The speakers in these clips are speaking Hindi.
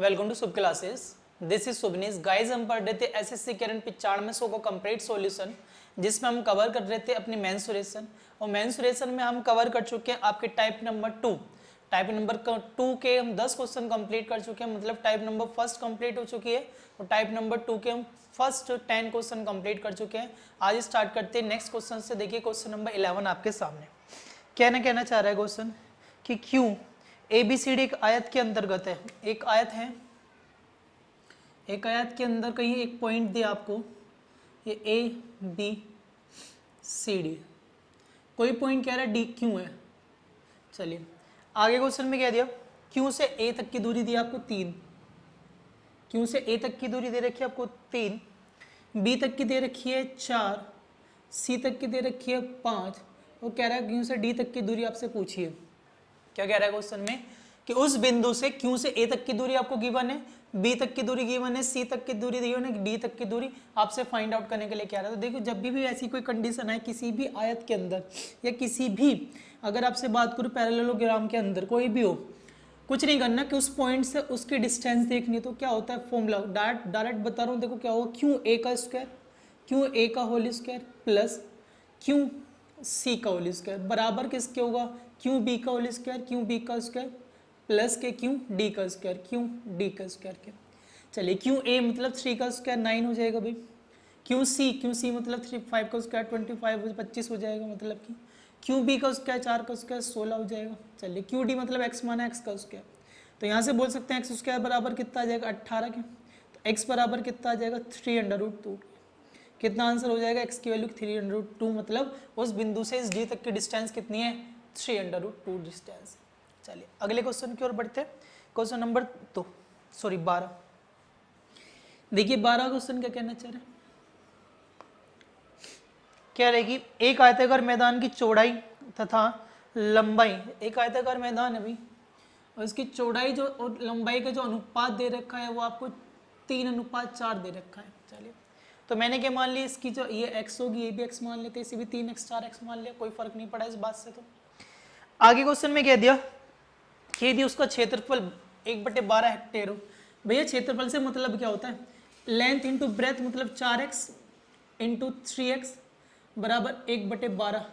Welcome to Shubh classes. This is Shubhnish. Guys हम पढ़ रहे थे एसएससी करंट 95 को कंप्लीट सॉल्यूशन, जिसमें हम कवर कर रहे थे अपनी मेंसुरेशन। और मेंसुरेशन में हम कवर कर चुके हैं आपके टाइप नंबर 2। टाइप नंबर 2 के हम 10 क्वेश्चन कंप्लीट कर चुके हैं, मतलब टाइप नंबर फर्स्ट कंप्लीट हो चुकी है और टाइप नंबर 2 के हम फर्स्ट 10 क्वेश्चन कंप्लीट कर चुके हैं। आज स्टार्ट करते हैं नेक्स्ट क्वेश्चन से। देखिए क्वेश्चन नंबर 11 आपके सामने कहना चाह रहा है क्वेश्चन कि क्यों ABCD एक आयत के अंतर्गत है। एक आयत है, एक आयत के अंदर कहीं एक पॉइंट दिया आपको, ये ABCD, कोई पॉइंट कह रहा है DQ है। चलिए आगे क्वेश्चन में क्या दिया, Q से A तक की दूरी दी आपको 3, Q से A तक की दूरी दे रखी है आपको 3, B तक की दे रखी है 4, C तक की दे रखी है 5 और कह रहा है Q से D तक की दूरी आपसे पूछिए। क्या कह रहा है क्वेश्चन में कि उस बिंदु से Q से A तक की दूरी आपको गिवन है, B तक की दूरी गिवन है, C तक की दूरी गिवन है, D तक की दूरी आपसे फाइंड आउट करने के लिए कह रहा है। तो देखो जब भी ऐसी कोई कंडीशन है किसी भी आयत के अंदर या किसी भी, अगर आपसे बात करूं पैरेललोग्राम के अंदर कोई भी हो, कुछ नहीं करना कि उस पॉइंट से उसकी डिस्टेंस देखनी है। तो क्या होता है फॉर्मूला डायरेक्ट बता रहा हूँ। देखो क्या होगा, QA का स्क्वायर, QA का होल स्क्वायर प्लस QC का होल स्क्वायर बराबर किसके होगा, QB का होल स्क्वायर, QB का स्क्वायर प्लस के QD का स्क्वायर, QD का स्क्वायर के। चलिए QA मतलब 3 का स्क्वायर 9 हो जाएगा भाई, QC मतलब 5 का स्क्वायर 25 हो जाएगा, मतलब कि QB का स्क्वायर 4 का स्क्वायर 16 हो जाएगा। चलिए QD मतलब x माना x का स्क्वायर, तो यहाँ से बोल सकते हैं x स्क्वायर बराबर कितना आ जाएगा 18 के, तो x बराबर कितना आ जाएगा 3√2। कितना आंसर हो जाएगा, x की वैल्यू 3√2, मतलब उस बिंदु से इस D तक की डिस्टेंस कितनी है 3√2 डिस्टेंस। चलिए अगले क्वेश्चन की ओर बढ़ते हैं। Question number 12। देखिए 12 क्वेश्चन क्या कहना चाह रहे हैं, क्या रहेगी, एक आयताकार मैदान की चौड़ाई तथा लंबाई, एक आयताकार मैदान है भाई और इसकी चौड़ाई जो और लंबाई का जो अनुपात दे रखा है वो आपको 3:4 दे रखा है। चलिए तो मैंने क्या मान लिया, इसकी जो ये x होगी ये भी x मान लेते, इसे भी 3x 4x मान लिया, कोई फर्क नहीं पड़ा इस बात से। तो आगे क्वेश्चन में कह दिया कि यदि उसका क्षेत्रफल 1/12 हेक्टेयर हो। भैया क्षेत्रफल से मतलब क्या होता है, लेंथ इंटू ब्रेथ, मतलब 4x इंटू 3x बराबर 1/12,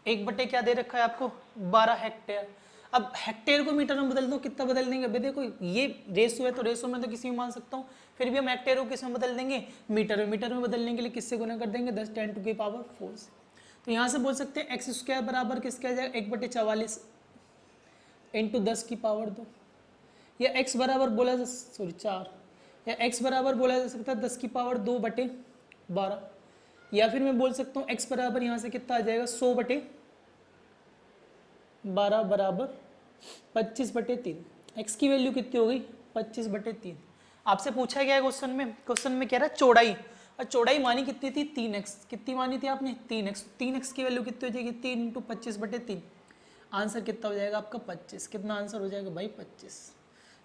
1 क्या दे रखा है आपको 12 हेक्टेयर। अब हेक्टेयर को मीटर में बदल दो, कितना बदल देंगे भाई, देखो ये रेशो है तो रेशो में तो किसी में मान सकता हूँ, फिर भी हम हेक्टेयर को किस में बदल देंगे, मीटर में। मीटर में बदलने के लिए किससे गुना कर देंगे 10 10 टू की पावर 4 से। तो यहाँ से बोल सकते हैं एक्स स्क्वायर बराबर किसके आ जाएगा 1/44 इंटू 10 की पावर 2, या x बराबर बोला 4, या x बराबर बोला जा सकता है 10 की पावर 2/12, या फिर मैं बोल सकता हूँ x बराबर यहाँ से कितना आ जाएगा 100/12 बराबर 25/3। x की वैल्यू कितनी हो गई 25/3। आपसे पूछा गया है क्वेश्चन में कह रहा है चौड़ाई, और चौड़ाई मानी कितनी थी 3x, कितनी मानी थी आपने 3x, 3x की वैल्यू कितनी हो जाएगी 3 × 25/3, आंसर कितना हो जाएगा आपका 25। कितना आंसर हो जाएगा भाई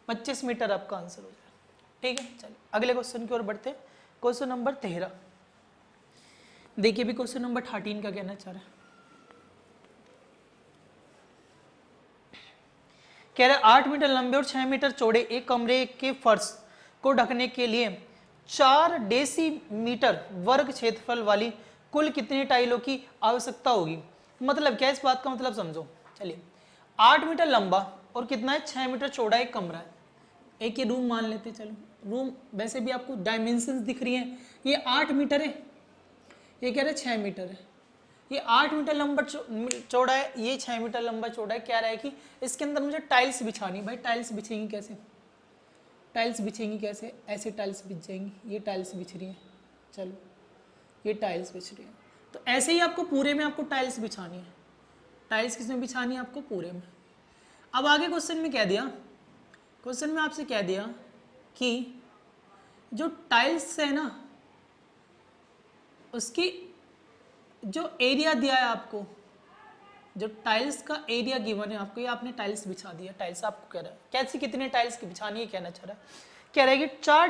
25 मीटर आपका आंसर हो जाएगा। ठीक है चलिए अगले क्वेश्चन की ओर बढ़ते हैं। Question number 13। देखिए भी क्वेश्चन नंबर 13 का कहना चाह रहा है, कह रहा है 8 मीटर लंबे और 6 मीटर चौड़े एक कमरे के फर्श को ढकने के लिए 4 डेसीमीटर वर्ग क्षेत्रफल वाली कुल कितनी टाइलों की आवश्यकता होगी। मतलब क्या, इस बात का मतलब समझो। चलिए 8 मीटर लंबा और कितना है 6 मीटर चौड़ा एक कमरा है, एक ये रूम मान लेते। चलो रूम वैसे भी आपको डायमेंशंस दिख रही हैं, ये 8 मीटर है, ये कह रहे 6 मीटर है, ये 8 मीटर लंबा चौड़ा है, ये 6 मीटर लंबा चौड़ा है। क्या रहा है कि इसके अंदर मुझे टाइल्स बिछानी। भाई टाइल्स बिछेंगी कैसे, टाइल्स बिछेंगी कैसे, ऐसे टाइल्स बिछ जाएंगी, ये टाइल्स बिछ रही है, चलो ये टाइल्स बिछ रही है, तो ऐसे ही आपको पूरे में आपको टाइल्स बिछानी है। टाइल्स किसमें बिछानी है आपको पूरे में। अब आगे क्वेश्चन में कह दिया, क्वेश्चन में आपसे कह दिया कि जो टाइल्स है ना उसकी जो एरिया दिया है आपको, जो टाइल्स का एरिया गिवन है आपको, ये आपने टाइल्स बिछा दिया। टाइल्स आपको कह रहा है कैसे कितने टाइल्स की बिछानी है, कहना चाह रहा है, कह रहा है कि 4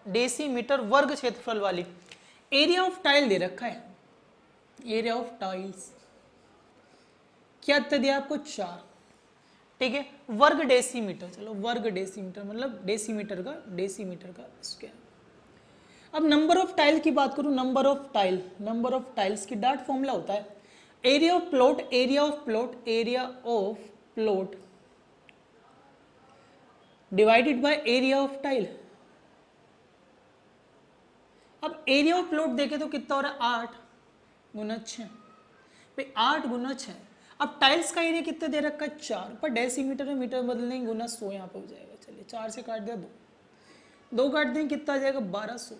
डेसीमीटर वर्ग क्षेत्रफल वाली एरिया ऑफ टाइल दे रखा है। एरिया ऑफ टाइल्स क्या दिया आपको 4, ठीक है, वर्ग डेसीमीटर, चलो वर्ग डेसीमीटर मतलब डेसीमीटर का स्क्वायर। अब नंबर ऑफ टाइल की बात करूं, नंबर ऑफ टाइल्स की डार्ट फॉर्मूला होता है area of plot divided by area of tile. अब एरिया ऑफ प्लॉट देखे तो कितना हो रहा है 8 गुना 6 भाई 8 गुना 6। अब टाइल्स का एरिया कितना दे रखा है 4 पर डेसीमीटर में मीटर बदल देंगे गुना 100 यहाँ पे हो जाएगा। चलिए 4 से काट दिया 2 काट देंगे कितना आ जाएगा 1200।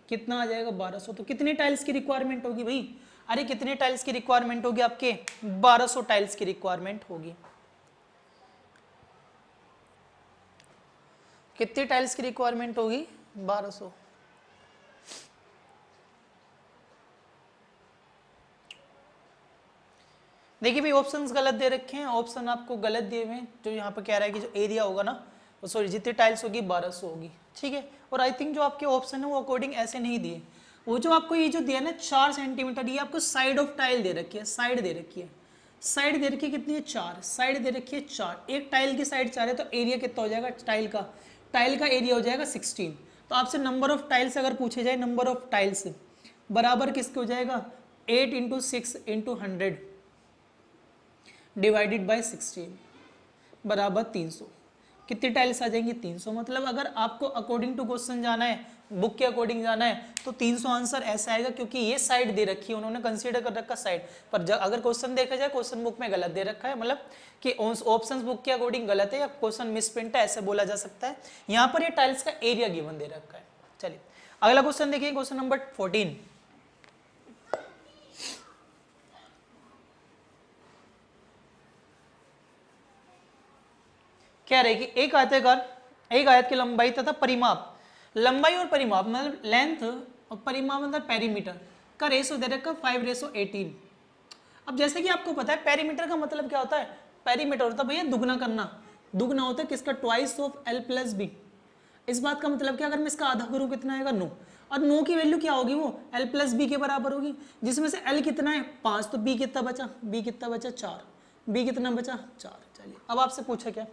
कितना आ जाएगा 1200। तो कितने टाइल्स की रिक्वायरमेंट होगी भाई, अरे कितने टाइल्स की रिक्वायरमेंट होगी आपके 1200 टाइल्स की रिक्वायरमेंट होगी। कितनी टाइल्स की रिक्वायरमेंट होगी 1200। देखिए भाई ऑप्शंस गलत दे रखे हैं, ऑप्शन आपको गलत दिए हुए हैं। जो यहाँ पे कह रहा है कि जो एरिया होगा ना वो सॉरी जितनी टाइल्स होगी 1200 होगी, ठीक है। और आई थिंक जो आपके ऑप्शन है वो अकॉर्डिंग ऐसे नहीं दिए, वो जो आपको ये जो दिया ना 4 सेंटीमीटर, ये आपको साइड ऑफ टाइल दे रखी है, साइड दे रखी है, साइड दे रखी है कितनी है 4, साइड दे रखी है 4, एक टाइल की साइड 4 है तो एरिया कितना हो जाएगा टाइल का एरिया हो जाएगा 16। तो आपसे नंबर ऑफ टाइल्स अगर पूछे जाए, नंबर ऑफ टाइल्स बराबर किसके हो जाएगा 8 × 6 × 100 डिवाइडेड बाय 16 बराबर 300। कितनी टाइल्स आ जाएंगी 300। मतलब अगर आपको अकॉर्डिंग टू क्वेश्चन जाना है, बुक के अकॉर्डिंग जाना है तो 300 आंसर ऐसा आएगा, क्योंकि ये साइड दे रखी है, उन्होंने कंसीडर कर रखा साइड। पर अगर क्वेश्चन देखा जाए क्वेश्चन बुक में गलत दे रखा है, मतलब कि ऑप्शंस बुक के अकॉर्डिंग गलत है या क्वेश्चन मिसप्रिंट है ऐसे बोला जा सकता है। यहाँ पर ये टाइल्स का एरिया गिवन दे रखा है। चलिए अगला क्वेश्चन देखिए, क्वेश्चन नंबर 14। क्या रहेगी, एक आयत की लंबाई तथा परिमाप, लंबाई और परिमाप मतलब लेंथ और परिमाप मतलब पेरीमीटर का रेशो दे रखा 5:18। अब जैसे कि आपको पता है पेरीमीटर का मतलब क्या होता है, पेरीमीटर होता है भैया दुगना करना, दुगना होता है किसका ट्वाइस ऑफ l + b। इस बात का मतलब क्या, अगर मैं इसका आधा करूं कितना आएगा 9, और 9 की वैल्यू क्या होगी वो l + b के बराबर होगी, जिसमें से l कितना है 5, तो b कितना बचा 4, b कितना बचा 4। चलिए अब आपसे पूछा क्या,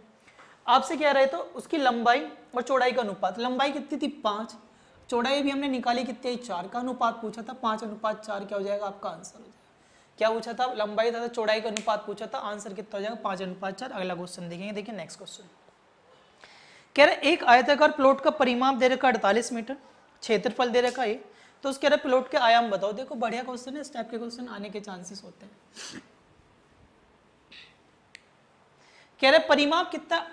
आपसे कह रहे तो उसकी लंबाई और चौड़ाई का अनुपात, लंबाई कितनी थी 5, चौड़ाई भी हमने निकाली कितनी 4 का अनुपात पूछा था, 5:4 क्या हो जाएगा आपका आंसर हो जाएगा। क्या पूछा था, लंबाई तथा चौड़ाई का अनुपात पूछा था, आंसर कितना हो जाएगा 5:4। अगला क्वेश्चन देखेंगे, देखिए नेक्स्ट क्वेश्चन कह रहे एक आयताकार प्लॉट का परिमाप दे रखा 48 मीटर, क्षेत्रफल दे रखा है, तो उसके रहे प्लॉट के आयाम बताओ। देखो बढ़िया क्वेश्चन है, इस टाइप के क्वेश्चन आने के चांसेस होते हैं। कह रहे परिमाप कितना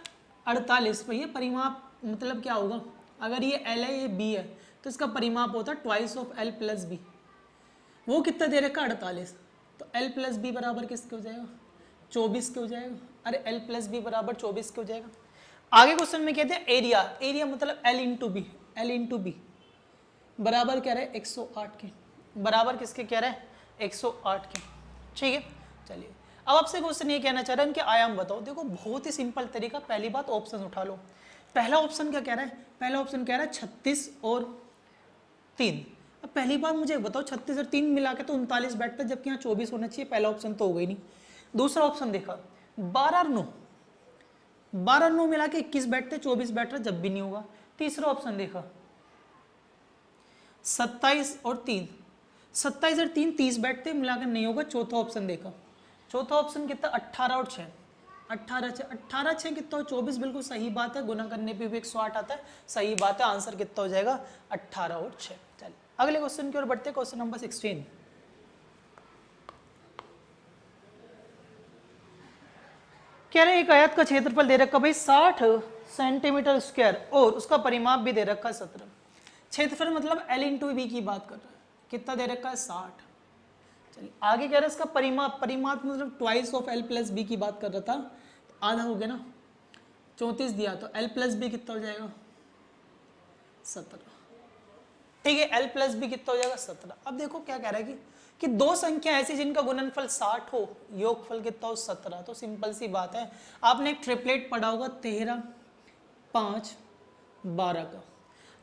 48, भैया परिमाप मतलब क्या होगा, अगर ये L है ये B है तो इसका परिमाप होता है ट्वाइस ऑफ L + B। वो कितना दे रखा 48, तो L + B बराबर किसके हो जाएगा 24 के हो जाएगा। अरे L + B बराबर 24 के हो जाएगा। आगे क्वेश्चन में कहते हैं एरिया मतलब L × B बराबर कह रहे हैं 108 के, बराबर किसके कह रहे हैं 108 के, ठीक है। चलिए अब आपसे क्वेश्चन ये कहना चाह रहा है इनके आयाम बताओ। देखो बहुत ही सिंपल तरीका, पहली बात ऑप्शन उठा लो। पहला ऑप्शन क्या कह रहा है, पहला ऑप्शन कह रहा है 36 और 3। अब पहली बात मुझे बताओ 36 और 3 मिला के तो 39 बैठता है, जबकि यहाँ 24 होना चाहिए, पहला ऑप्शन तो हो गई नहीं। दूसरा ऑप्शन देखा 12 और 9 मिला के 21 बैठते, 24 बैठ रहा जब भी नहीं होगा। तीसरा ऑप्शन देखा 27 और 3 30 बैठते मिलाकर नहीं होगा। चौथा ऑप्शन देखा, चौथा ऑप्शन कितना 18 और 6 18 6 कितना 24, बिल्कुल सही बात है, गुना करने पे भी 108 आता है, सही बात है। आंसर कितना हो जाएगा 18 और 6। चलिए अगले क्वेश्चन की ओर बढ़ते हैं, क्वेश्चन नंबर 16। कह रहे एक आयत का क्षेत्रफल दे रखा भाई 60 सेंटीमीटर स्क्वायर और उसका परिमाप भी दे रखा 17। क्षेत्रफल मतलब L × B की बात कर रहा है, कितना दे रखा है 60। चलिए आगे कह रहा है इसका परिमाप मतलब ट्वाइस ऑफ L + B की बात कर रहा था, तो आधा हो गया ना 34 दिया, तो L + B कितना हो जाएगा 17, ठीक है। L + B कितना हो जाएगा 17। अब देखो क्या कह रहा है कि दो संख्या ऐसी जिनका गुणनफल 60 हो, योगफल कितना हो 17। तो सिंपल सी बात है, आपने एक ट्रिपलेट पढ़ा होगा 13 5 12 का।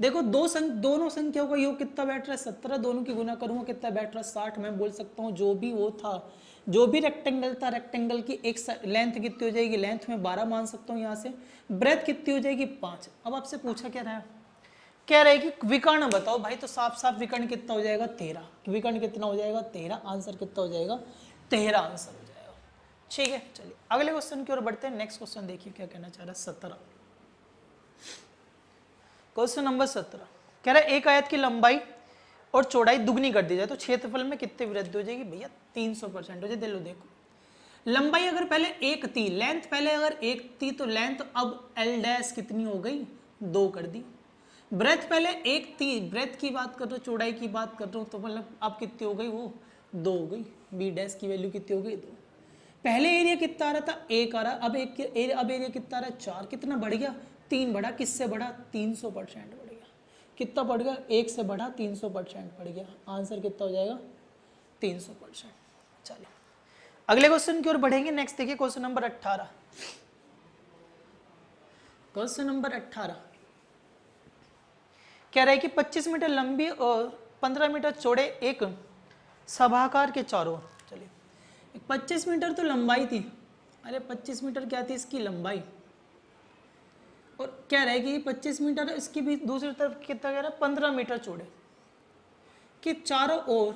देखो दोनों संख्याओं का योग कितना बैठ रहा है 17, दोनों की गुना करूंगा कितना बैठ रहा है 60। मैं बोल सकता हूँ जो भी वो था, जो भी रेक्टेंगल था, रेक्टेंगल की एक लेंथ कितनी हो जाएगी, लेंथ में 12 मान सकता हूँ यहाँ से, ब्रेथ कितनी हो जाएगी 5। अब आपसे पूछा क्या रहा है, कह रहा है कि विकर्ण बताओ भाई, तो साफ साफ विकर्ण कितना हो जाएगा 13, विकर्ण कितना हो जाएगा 13, आंसर कितना हो जाएगा 13 आंसर हो जाएगा। ठीक है, चलिए अगले क्वेश्चन की ओर बढ़ते हैं। नेक्स्ट क्वेश्चन देखिए क्या कहना चाह रहा है 17, क्वेश्चन नंबर 17 कह रहा है एक आयत की लंबाई और चौड़ाई दुगनी कर दी जाए तो क्षेत्रफल में कितनी वृद्धि हो जाएगी भैया 300% हो जाए। लो देखो, लंबाई अगर पहले 1 थी, लेंथ पहले अगर 1 थी तो लेंथ अब एल डैश कितनी हो गई 2 कर दी। ब्रेथ पहले 1 थी, ब्रेथ की बात कर रहा हूँ, चौड़ाई की बात कर रहा हूँ, तो मतलब अब कितनी हो गई वो 2 हो गई। बी डैश की वैल्यू कितनी हो गई 2। पहले एरिया कितना आ रहा था 1 आ रहा, अब एरिया कितना आ रहा है 4, कितना बढ़ गया 3 बढ़ा, किससे बढ़ा 300% बढ़ गया। कितना बढ़ गया 1 से बढ़ा 300% बढ़ गया। आंसर कितना हो जाएगा 300%। चलिए अगले क्वेश्चन की ओर बढ़ेंगे। नेक्स्ट देखिए क्वेश्चन नंबर 18, क्वेश्चन नंबर 18 कह रहा है कि 25 मीटर लंबी और 15 मीटर चौड़े एक सभाकार के चारों ओर, चलिए 25 मीटर तो लंबाई थी, अरे 25 मीटर क्या थी इसकी लंबाई, और कह रहा है कि 25 मीटर इसकी भी दूसरी तरफ कितना कह रहा है 15 मीटर चौड़े कि चारों ओर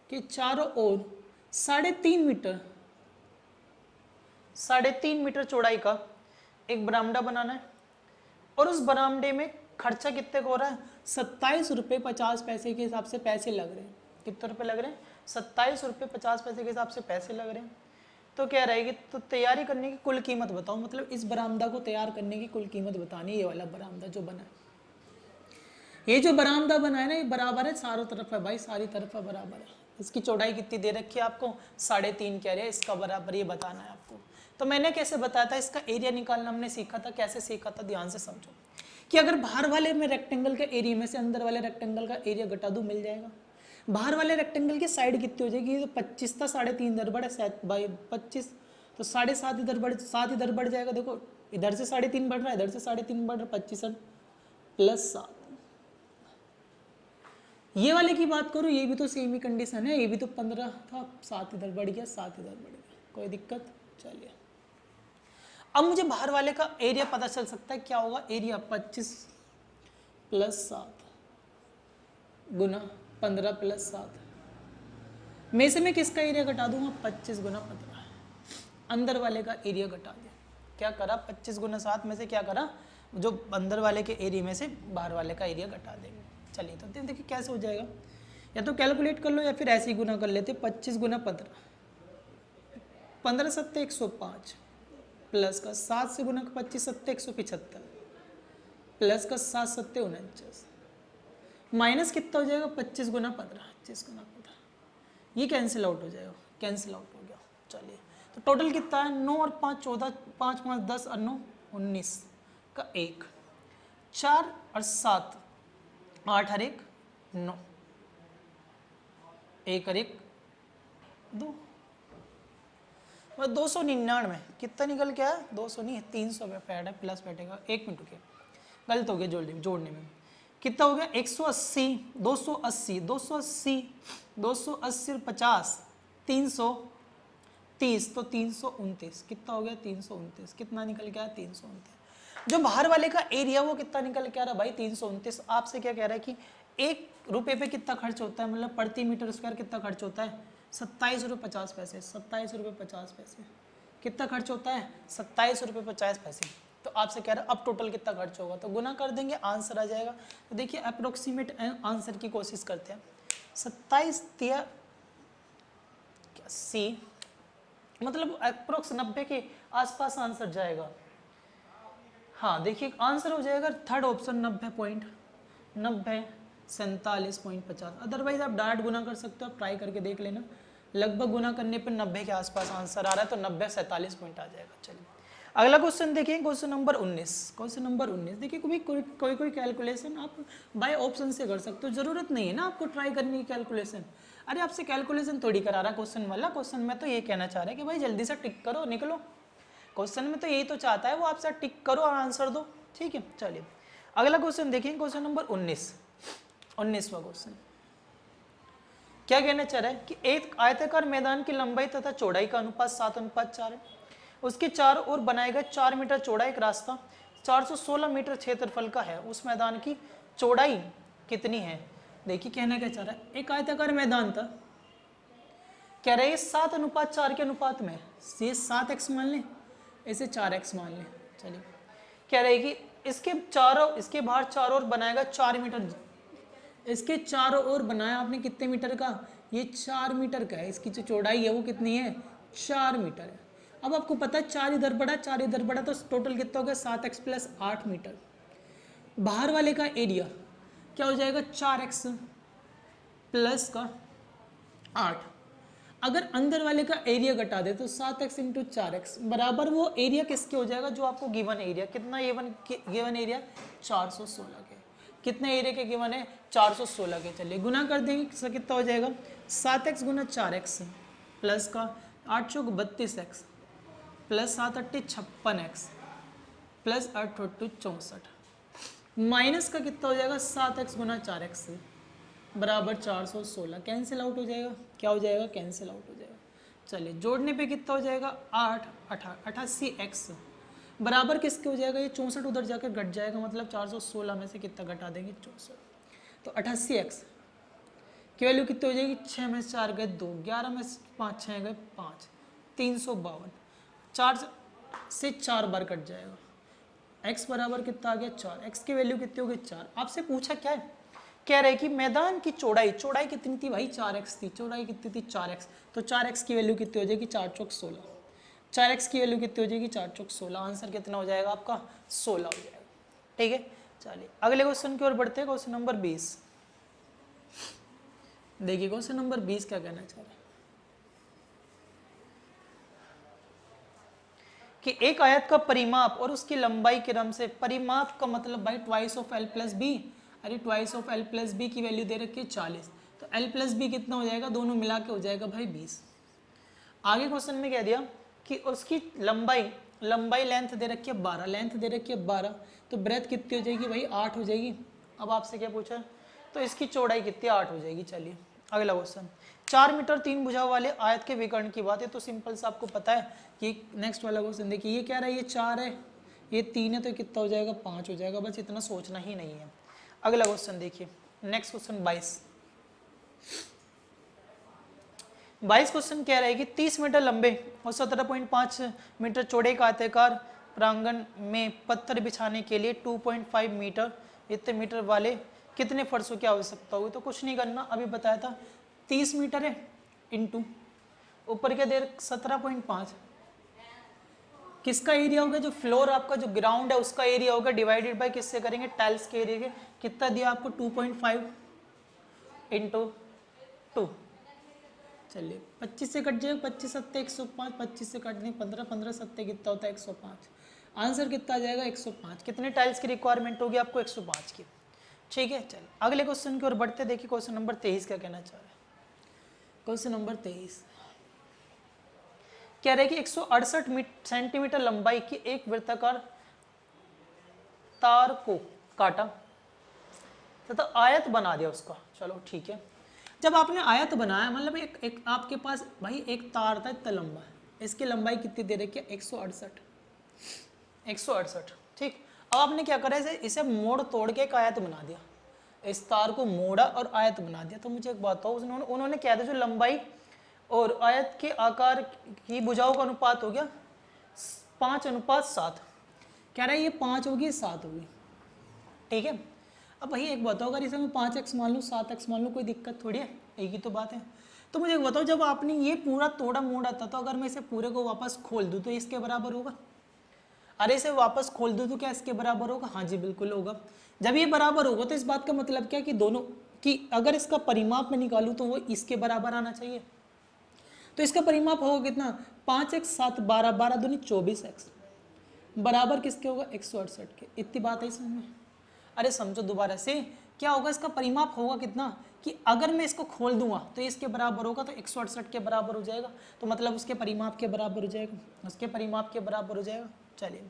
3.5 मीटर चौड़ाई का एक बरामदा बनाना है, और उस बरामदे में खर्चा कितने को हो रहा है 27 रुपये 50 पैसे के हिसाब से पैसे लग रहे हैं। कितने रुपए लग रहे हैं 27 रुपये 50 पैसे के हिसाब से पैसे लग रहे हैं। तो क्या रहेगी, तो तैयारी करने की कुल कीमत बताओ, मतलब इस बरामदा को तैयार करने की कुल कीमत बतानी है। ये वाला बरामदा जो बना है, ये जो बरामदा बना है ना, ये बराबर है चारों तरफ है भाई, सारी तरफ है बराबर है। इसकी चौड़ाई कितनी दे रखी है आपको 3.5 कह रहे हैं, इसका बराबर ये बताना है आपको। तो मैंने कैसे बताया था, इसका एरिया निकालना हमने सीखा था। कैसे सीखा था, ध्यान से समझो कि अगर बाहर वाले में रेक्टेंगल के एरिया में से अंदर वाले रेक्टेंगल का एरिया घटा दूं मिल जाएगा। बाहर वाले रेक्टेंगल की साइड कितनी हो जाएगी, तो 25 था 3.5 इधर बढ़े बाई 25, तो 7.5 इधर बढ़ 7 इधर बढ़ जाएगा। देखो इधर से 3.5 बढ़ रहा है, इधर से 3.5 बढ़ रहा है, 25 प्लस 7। ये वाले की बात करूँ, ये भी तो सेम ही कंडीशन है, ये भी तो 15 था, 7 इधर बढ़ गया 7 इधर बढ़ गया, कोई दिक्कत। चलिए अब मुझे बाहर वाले का एरिया पता चल सकता है, क्या होगा एरिया 25 प्लस 7 गुना 15 प्लस 7 में से मैं किसका एरिया घटा दूंगा 25 गुना 15, अंदर वाले का एरिया घटा दिया। क्या करा 25 गुना 7 में से क्या करा, जो अंदर वाले के एरिया में से बाहर वाले का एरिया घटा देंगे। चलिए तो देखिए कैसे हो जाएगा, या तो कैलकुलेट कर लो या फिर ऐसे ही गुना कर लेते। 25 गुना 15, 15 सत्ते 105 प्लस का 7 से गुना 25 सत्ते 175 प्लस का 7 सत्ते 49 माइनस कितना हो जाएगा 25 गुना 15, 25 गुना 15, ये कैंसिल आउट हो जाएगा, कैंसिल आउट हो गया। चलिए तो टोटल कितना है 9 और 5 14, 5 5 10 और 9 19 का 1, 4 और 7 8 और 1 9, 1 और 1 2, 299 कितना निकल के आया 200 नहीं 300 पैड है, प्लस बैठेगा। 1 मिनट रुकिए, गलत हो गया जोड़ने में। कितना हो गया 180 280 280 280 और 50 330, तो 329 कितना हो गया 329, कितना निकल के आया 329। जो बाहर वाले का एरिया वो कितना निकल के आ रहा भाई 329। आपसे क्या कह रहा है कि 1 रुपये पे कितना खर्च होता है, मतलब प्रति मीटर स्क्वायर कितना खर्च होता है 27 रुपये 50 पैसे, 27 रुपये 50 पैसे कितना खर्च होता है 27 रुपये 50 पैसे। तो आपसे कह रहा है अब टोटल कितना खर्च होगा, तो गुना कर देंगे आंसर आ जाएगा। तो देखिए अप्रोक्सीमेट आंसर की कोशिश करते हैं। 27 दिया सी, मतलब अप्रोक्स 90 के आसपास आंसर जाएगा। हाँ देखिए आंसर हो जाएगा थर्ड ऑप्शन 90.90 47.50। अदरवाइज आप डायरेक्ट गुना कर सकते हो, आप ट्राई करके देख लेना। लगभग गुना करने पर 90 के आसपास आंसर आ रहा है, तो 90 47 पॉइंट आ जाएगा। चलिए अगला क्वेश्चन देखिए, क्वेश्चन नंबर 19। क्वेश्चन नंबर 19 देखिए, कोई कैलकुलेशन आप बाय ऑप्शन से कर सकते हो, जरूरत नहीं है ना आपको ट्राई करने की कैलकुलेशन। अरे आपसे कैलकुलेशन थोड़ी करा रहा क्वेश्चन वाला, क्वेश्चन में तो ये कहना चाह रहा है कि भाई जल्दी से टिक करो निकलो। क्वेश्चन में तो यही तो चाहता है वो, आपसे टिक करो और आंसर दो, ठीक है। चलिए अगला क्वेश्चन देखिए, क्वेश्चन नंबर 19वां क्वेश्चन क्या कहना चाह रहा है कि एक आयताकार मैदान की लंबाई तथा चौड़ाई का अनुपात 7:4 है। उसके चारों ओर बनाया गया 4 मीटर चौड़ा एक रास्ता 416 मीटर क्षेत्रफल का है। उस मैदान की चौड़ाई कितनी है? देखिए कहना क्या चाह रहा है, एक आयताकार मैदान था, कह रहे हैं 7:4 के अनुपात में, ये 7x मान लें, इसे 4x मान लें। चलिए, कह रहे हैं कि इसके बाहर चारों ओर बनाएगा 4 मीटर, इसके चारों ओर बनाया आपने कितने मीटर का? ये 4 मीटर का है। इसकी जो चौड़ाई है वो कितनी है? 4 मीटर है। अब आपको पता है 4 इधर बढ़ा 4 इधर बढ़ा तो टोटल कितना हो गया? 7x + 8 metre. बाहर वाले का एरिया क्या हो जाएगा? 4x प्लस का 8। अगर अंदर वाले का एरिया घटा दे तो 7x × 4x बराबर वो एरिया किसके हो जाएगा? जो आपको गिवन एरिया, कितना गिवन एरिया? 416 के। कितने एरिया के गिवन है? 416 के। चलिए गुना कर देंगे, इसका कितना हो जाएगा? 7x × 4x प्लस का 8 चौक 32x plus 7 8 56x plus 8 8 64 minus का कितना हो जाएगा? 7x × 4x बराबर 416। कैंसिल आउट हो जाएगा। क्या हो जाएगा? कैंसिल आउट हो जाएगा। चलिए जोड़ने पे कितना हो जाएगा? 8 88x बराबर किसके हो जाएगा? ये 64 उधर जाकर घट जाएगा, मतलब 416 में से कितना घटा देंगे? 64। तो 88x की वैल्यू कितनी हो जाएगी? 6 में से 4 गए 2, 11 में से 5 6 गए 5, 352। 4 से 4 बार कट जाएगा। x बराबर कितना आ गया? 4। x की वैल्यू कितनी होगी? 4। आपसे पूछा क्या है? कह रहे कि मैदान की चौड़ाई कितनी थी भाई? 4x थी। चौड़ाई कितनी थी? 4x। तो 4x की वैल्यू कितनी हो जाएगी? 4 चौक 16। 4x की वैल्यू कितनी हो जाएगी? 4 चौक 16। आंसर कितना हो जाएगा आपका? 16 हो जाएगा। ठीक है, चलिए अगले क्वेश्चन की ओर बढ़ते हैं। क्वेश्चन नंबर 20 देखिए, क्वेश्चन नंबर 20 क्या कहना चाह रहा है कि एक आयत का परिमाप और उसकी लंबाई के क्रम से, परिमाप का मतलब भाई ट्वाइस ऑफ l + b, अरे ट्वाइस ऑफ l + b की वैल्यू दे रखी है 40, तो l + b कितना हो जाएगा? दोनों मिला के हो जाएगा भाई 20। आगे क्वेश्चन में कह दिया कि उसकी लंबाई लेंथ दे रखी है 12, लेंथ दे रखी है 12, तो ब्रेथ कितनी हो जाएगी भाई? 8 हो जाएगी। अब आपसे क्या पूछा? तो इसकी चौड़ाई कितनी? 8 हो जाएगी। चलिए अगला क्वेश्चन, 4 मीटर 3 भुजाओं वाले आयत के विकर्ण की बात है, तो सिंपल सा आपको पता है कि नेक्स्ट वाला क्वेश्चन देखिए, ये क्या रहा है? ये 4 है, ये 3 है, तो कितना हो जाएगा? 5 हो जाएगा। बस इतना सोचना ही नहीं है। अगला क्वेश्चन देखिए, नेक्स्ट क्वेश्चन 22 क्वेश्चन कह रहा है कि 30 मीटर लंबे और 17.5 मीटर चौड़े का आयताकार प्रांगण में पत्थर बिछाने के लिए 2.5 मीटर इतने मीटर वाले कितने फर्शों की आवश्यकता होगी? तो कुछ नहीं करना, अभी बताया था 30 मीटर है इंटू ऊपर क्या देर 17.5, किसका एरिया होगा? जो फ्लोर आपका जो ग्राउंड है उसका एरिया होगा, डिवाइडेड बाय किससे करेंगे? टाइल्स के एरिया के। कितना दिया आपको? 2.5 इंटू 2। चलिए 25 से कट जाएगा, 25 सत्ते 105, 25 से कट दें 15, 15 सत्ते कितना होता है? 105। आंसर कितना आ जाएगा? 105। कितने टाइल्स की रिक्वायरमेंट होगी आपको? 105 की। ठीक है, चलिए अगले क्वेश्चन की ओर बढ़ते। देखिए क्वेश्चन नंबर 23 क्या कहना चाह रहा है। क्वेश्चन नंबर 23 कह रहे हैं कि 168 सेंटीमीटर लंबाई की एक वृत्ताकार तार को काटा तथा आयत बना दिया उसका। चलो ठीक है, जब आपने आयत बनाया मतलब एक आपके पास भाई एक तार था इतना लंबा है, इसकी लंबाई कितनी दे रखी है? 168। ठीक, अब आपने क्या करा? इसे मोड़ तोड़ के एक आयत बना दिया, इस तार को मोड़ा और आयत बना दिया। तो मुझे एक बात बताओ, उन्होंने क्या था? जो लंबाई और आयत के आकार की भुजाओं का अनुपात हो गया 5:7। कह रहा है ये 5 होगी 7 होगी। ठीक है, अब भाई एक बताओ, अगर इसे मैं 5x मान लूँ 7x मान लूँ, कोई दिक्कत थोड़ी है, एक ही तो बात है। तो मुझे एक बताओ, जब आपने ये पूरा तोड़ा मोड़ा था, तो अगर मैं इसे पूरे को वापस खोल दूँ तो इसके बराबर होगा? अरे इसे वापस खोल दूँ तो क्या इसके बराबर होगा? हाँ जी बिल्कुल होगा। जब ये बराबर होगा तो इस बात का मतलब क्या कि दोनों कि अगर इसका परिमाप में निकालूँ तो वो इसके बराबर आना चाहिए। तो इसका परिमाप होगा कितना? 5x 7 12, 12 दूनी 24x बराबर किसके होगा? 168 के। इतनी बात है समझ में? अरे समझो दोबारा से, क्या होगा? इसका परिमाप होगा कितना कि अगर मैं इसको खोल दूंगा तो इसके बराबर होगा, तो 168 के बराबर हो जाएगा, तो मतलब उसके परिमाप के बराबर हो जाएगा, उसके परिमाप के बराबर हो जाएगा। चलिए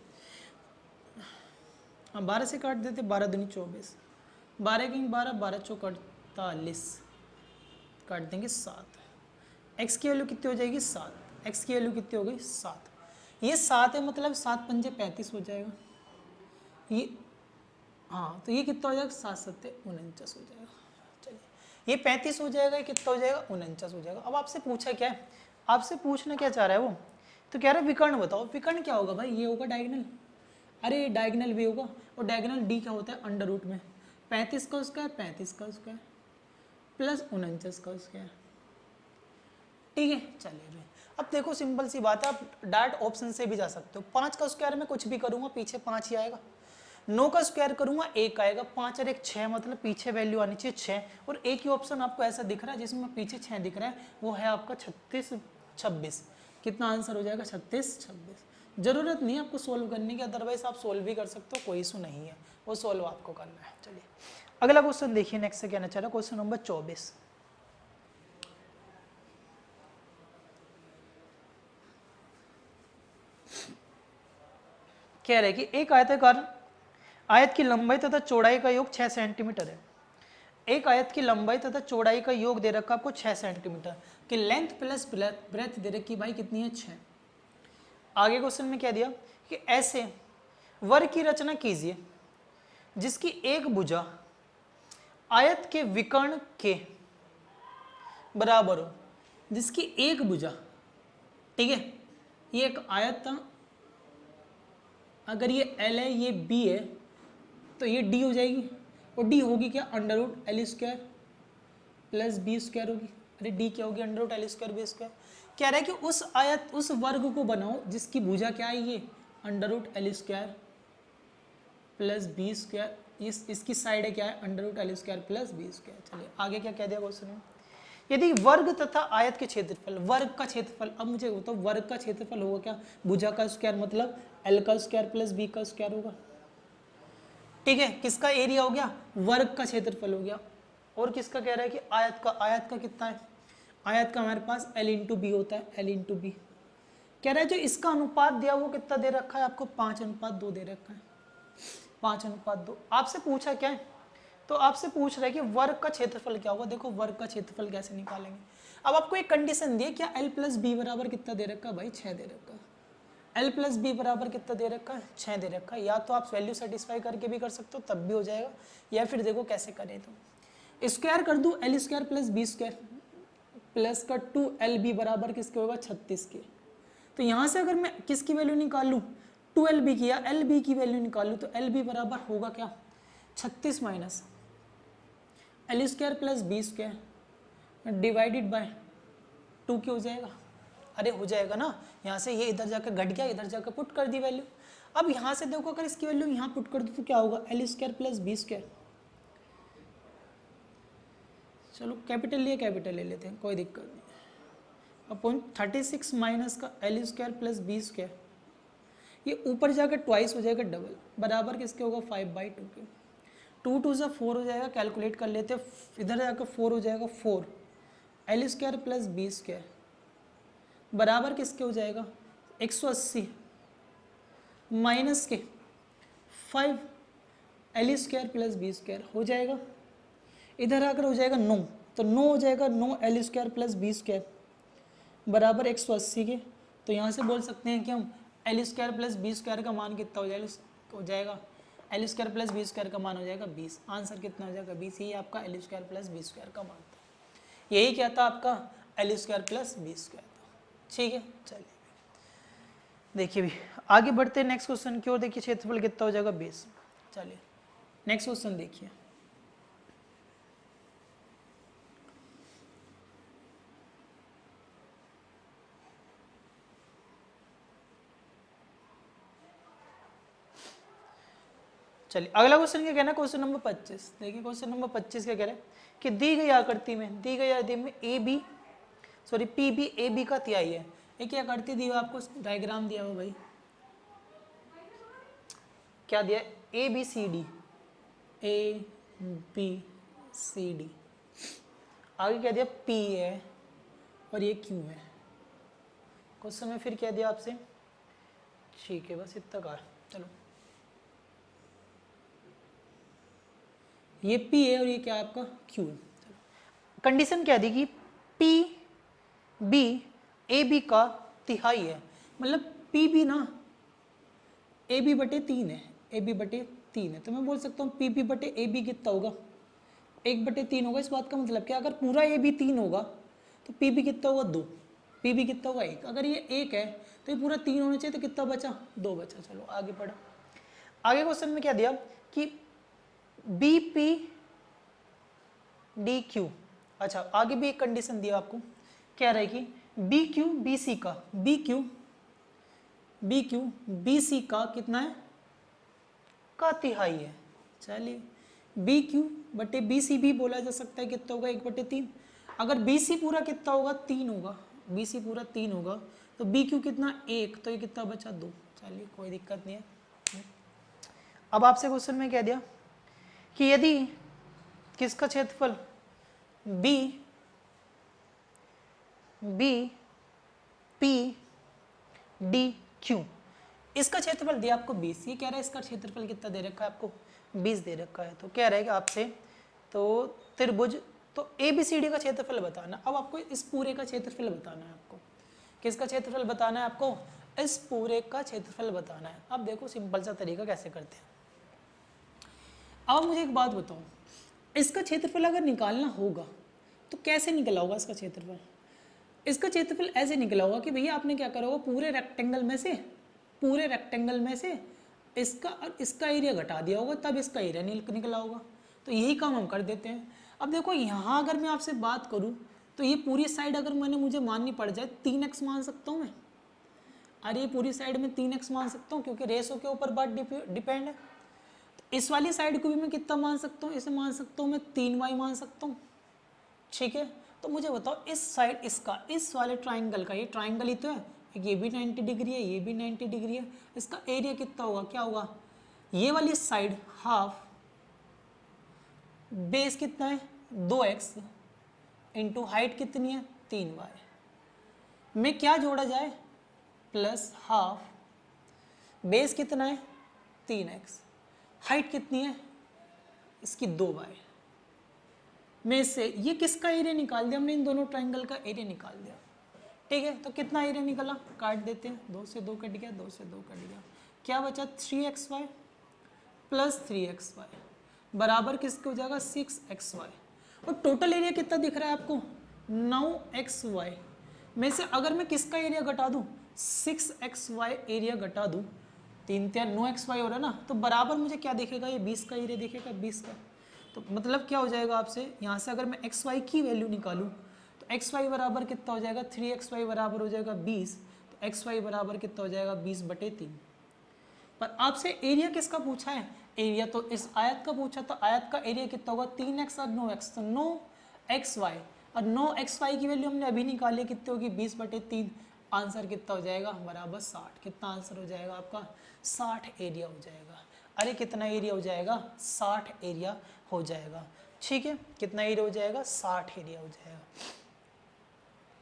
हाँ 12 से काट देते, 12 दूनी 24, 12 किंग 12, 12 चौक 48, काट देंगे 7। एक्स की वैल्यू कितनी हो जाएगी 7, एक्स की वैल्यू कितनी हो गई 7, ये 7 है मतलब 7 पंजे 35 हो जाएगा, ये हाँ तो ये कितना हो जाएगा 7 सत्ते 49 हो जाएगा। चलिए ये 35 हो जाएगा, ये कितना हो जाएगा 49 हो जाएगा। अब आपसे पूछा क्या है, आपसे पूछना क्या चाह रहा है वो, तो कह रहा है विकर्ण बताओ। विकर्ण क्या होगा भाई, ये होगा डायगोनल, अरे डायगोनल भी होगा, और डायगोनल डी क्या होता है अंडर रूट में 35 का स्क्वायर 35 का स्क्वायर प्लस 49 का स्क्वायर। ठीक है चलिए भाई, अब देखो सिंपल सी बात है, आप डायरेक्ट ऑप्शन से भी जा सकते हो। 5 का स्क्वायर में कुछ भी करूंगा पीछे 5 ही आएगा, 9 का स्क्वायर करूंगा 1 आएगा, 5 और 1 6, मतलब पीछे वैल्यू आनी चाहिए 6, और एक ही ऑप्शन आपको ऐसा दिख रहा है जिसमें पीछे 6 दिख रहा है, वो है आपका 36 26। कितना आंसर हो जाएगा 36 26। जरूरत नहीं है आपको सोल्व करने की, अदरवाइज आप सोल्व भी कर सकते हो, कोई इशू नहीं है, वो सोल्व आपको करना है। चलिए अगला क्वेश्चन देखिए, नेक्स्ट से कहना चाह रहा क्वेश्चन नंबर 24। कह रहे कि एक आयताकार आयत की लंबाई तथा चौड़ाई का योग 6 सेंटीमीटर है। एक आयत की लंबाई तथा चौड़ाई का योग दे रखा आपको 6 सेंटीमीटर, कि लेंथ प्लस ब्रेथ दे रखी भाई कितनी है 6। आगे क्वेश्चन में क्या दिया कि ऐसे वर्ग की रचना कीजिए जिसकी एक भुजा आयत के विकर्ण के बराबर हो, जिसकी एक भुजा, ठीक है ये एक आयत था, अगर ये L है ये B है तो ये D हो जाएगी, और D होगी क्या under root L square plus B square होगी। अरे D क्या होगी under root L square B square. कह रहा है कि उस आयत उस वर्ग को बनाओ जिसकी भुजा क्या है ये under root L square plus B square, इसकी साइड है क्या है under root L square plus B square. चलिए आगे क्या कह दिया क्वेश्चन में, यदि वर्ग तथा आयत के क्षेत्रफल, वर्ग का क्षेत्रफल, अब मुझे बताओ वर्ग का क्षेत्रफल होगा क्या, भुजा का स्क्वायर मतलब एल का स्क्वायर प्लस बी का स्क्वायर होगा। ठीक है किसका एरिया हो गया, वर्ग का क्षेत्रफल हो गया। और किसका कह रहा है कि आयत का, आयत का कितना है, आयत का हमारे पास एल इंटू बी होता है, एल इंटू बी। कह रहा है जो इसका अनुपात दिया वो कितना दे रखा है आपको 5:2 दे रखा है, 5:2। आपसे पूछा क्या है, तो आपसे पूछ रहा है कि वर्ग का क्षेत्रफल क्या होगा। देखो वर्ग का क्षेत्रफल कैसे निकालेंगे, अब आपको एक कंडीशन दी है, क्या एल प्लस बी बराबर कितना दे रखा है भाई 6 दे रखा है, एल प्लस बी बराबर कितना दे रखा है 6 दे रखा है। या तो आप वैल्यू सेटिस्फाई करके भी कर सकते हो तब भी हो जाएगा, या फिर देखो कैसे करें, तो स्क्वायर कर दूं L square plus B square plus का 2LB बराबर किसके होगा 36 के। तो यहाँ से अगर मैं किसकी वैल्यू निकालूं 2LB की या LB की वैल्यू निकालूं, तो LB बराबर होगा क्या 36 minus L square plus B square divided by 2 क्या हो जाएगा, अरे हो जाएगा ना, यहाँ से ये इधर जाकर घट गया, इधर जाकर पुट कर दी वैल्यू। अब यहाँ से देखो अगर इसकी वैल्यू यहाँ पुट कर दूँ तो क्या होगा L square plus B square, चलो कैपिटल लिए कैपिटल ले लेते हैं कोई दिक्कत नहीं, अपॉन 36 माइनस का L square plus B square, ये ऊपर जाकर ट्वाइस हो जाएगा डबल, बराबर किसके होगा 5/2 के। 2 2 से 4 हो जाएगा, कैलकुलेट कर लेते हैं, इधर जाकर 4 हो जाएगा 4 L square plus B square बराबर किसके हो जाएगा 180 माइनस के 5 L square plus B square हो जाएगा, इधर आकर हो जाएगा 9, तो 9 हो जाएगा 9 L square plus B square बराबर 180 के। तो यहाँ से बोल सकते हैं कि हम L square plus B square का मान कितना हो जाएगा L square plus B square का मान हो जाएगा 20। आंसर कितना हो जाएगा 20, यही आपका L square plus B square का मान था, यही क्या था आपका L square plus B square था। ठीक है चलिए देखिए भी आगे बढ़ते हैं नेक्स्ट क्वेश्चन की ओर। देखिए क्षेत्रफल कितना हो जाएगा 20। चलिए नेक्स्ट क्वेश्चन देखिए, चलिए अगला क्वेश्चन क्या कहना है, क्वेश्चन नंबर 25। देखिए क्वेश्चन नंबर 25 क्या कह रहा है कि दी गई आकृति में, दी गई आकृति में पी बी ए बी का तिहाई है। एक क्या आकृति दी हुआ आपको, डायग्राम दिया हुआ भाई, क्या दिया ए बी सी डी, आगे क्या दिया पी है और ये क्यू है। क्वेश्चन में फिर क्या दिया आपसे, ठीक है बस इतना कहा, चलो ये P है और ये क्या है आपका Q है। कंडीशन क्या दी कि P B ए बी का तिहाई है, मतलब पी बी ना ए बी बटे 3 है, ए बी बटे 3 है, तो मैं बोल सकता हूँ पी बी बटे ए बी कितना होगा, 1/3 होगा। इस बात का मतलब क्या, अगर पूरा ए बी 3 होगा तो पी बी कितना होगा 2, पी बी कितना होगा 1। अगर ये 1 है तो ये पूरा 3 होना चाहिए, तो कितना बचा 2 बचा। चलो आगे पढ़ा। आगे क्वेश्चन में क्या दिया कि बी पी डी क्यू, अच्छा आगे भी एक कंडीशन दिया आपको, कह रहा है कि बी क्यू बी सी का, बी क्यू बी सी का कितना है, का तिहाई है। चलिए बी क्यू बटे बी सी भी बोला जा सकता है, कितना होगा 1/3। अगर बी सी पूरा कितना होगा 3 होगा, बी सी पूरा 3 होगा, तो बी क्यू कितना 1, तो ये कितना बचा 2। चलिए कोई दिक्कत नहीं है। अब आपसे क्वेश्चन में कह दिया कि यदि किसका क्षेत्रफल बी पी डी क्यू, इसका क्षेत्रफल दिया आपको 20, ये कह रहा है इसका क्षेत्रफल कितना दे रखा है आपको 20 दे रखा है। तो कह रहा है कि आपसे तो त्रिभुज, तो ए बी सी डी का क्षेत्रफल बताना। अब आपको इस पूरे का क्षेत्रफल बताना है, आपको किसका क्षेत्रफल बताना है, आपको इस पूरे का क्षेत्रफल बताना है। अब देखो सिंपल सा तरीका कैसे करते हैं। अब मुझे एक बात बताओ, इसका क्षेत्रफल अगर निकालना होगा तो कैसे निकला होगा इसका क्षेत्रफल। इसका क्षेत्रफल ऐसे निकला होगा कि भैया आपने क्या करा होगा, पूरे रेक्टेंगल में से इसका और इसका एरिया घटा दिया होगा, तब इसका एरिया निकला होगा। तो यही काम हम कर देते हैं। अब देखो यहाँ अगर मैं आपसे बात करूँ तो ये पूरी साइड अगर मुझे माननी पड़ जाए 3x मान सकता हूँ मैं, अरे ये पूरी साइड में 3x मान सकता हूँ क्योंकि रेशो के ऊपर बात डिपेंड है। तो इस वाली साइड को भी मैं कितना मान सकता हूँ, इसे मान सकता हूँ मैं 3y मान सकता हूँ, ठीक है। तो मुझे बताओ इस साइड इसका, इस वाले ट्राइंगल का, ये ट्राइंगल ही तो है, ये भी 90 डिग्री है, ये भी 90 डिग्री है, इसका एरिया कितना होगा, क्या होगा, ये वाली साइड हाफ, बेस कितना है 2x इंटू हाइट कितनी है 3y में क्या जोड़ा जाए प्लस हाफ, बेस कितना है 3x, हाइट कितनी है इसकी 2y में से ये किसका एरिया निकाल दिया हमने, इन दोनों ट्राइंगल का एरिया निकाल दिया, ठीक है। तो कितना एरिया निकला, काट देते हैं, 2 से 2 कट गया, 2 से 2 कट गया, क्या बचा 3xy प्लस 3xy बराबर किसके हो जाएगा 6xy। और टोटल एरिया कितना दिख रहा है आपको 9xy में से अगर मैं किसका एरिया घटा दूं 6xy एरिया घटा दूं, 3 3 9xy हो रहा है ना, तो बराबर मुझे क्या दिखेगा, ये 20 का एरिया दिखेगा, 20 का। तो मतलब क्या हो जाएगा आपसे यहाँ से अगर मैं xy की वैल्यू निकालूं तो xy बराबर कितना हो जाएगा 3xy बराबर हो जाएगा 20, तो xy बराबर कितना हो जाएगा 20/3। पर आपसे एरिया किसका पूछा है, एरिया तो इस आयत का पूछा, तो आयत का एरिया कितना होगा 3x और 9x, तो 9xy और 9xy की वैल्यू हमने अभी निकाली, कितनी होगी 20/3, आंसर कितना हो जाएगा बराबर 60। कितना आंसर हो जाएगा आपका 60 एरिया हो जाएगा। अरे कितना एरिया हो जाएगा 60 एरिया हो जाएगा, ठीक है। कितना एरिया हो जाएगा 60 एरिया हो जाएगा।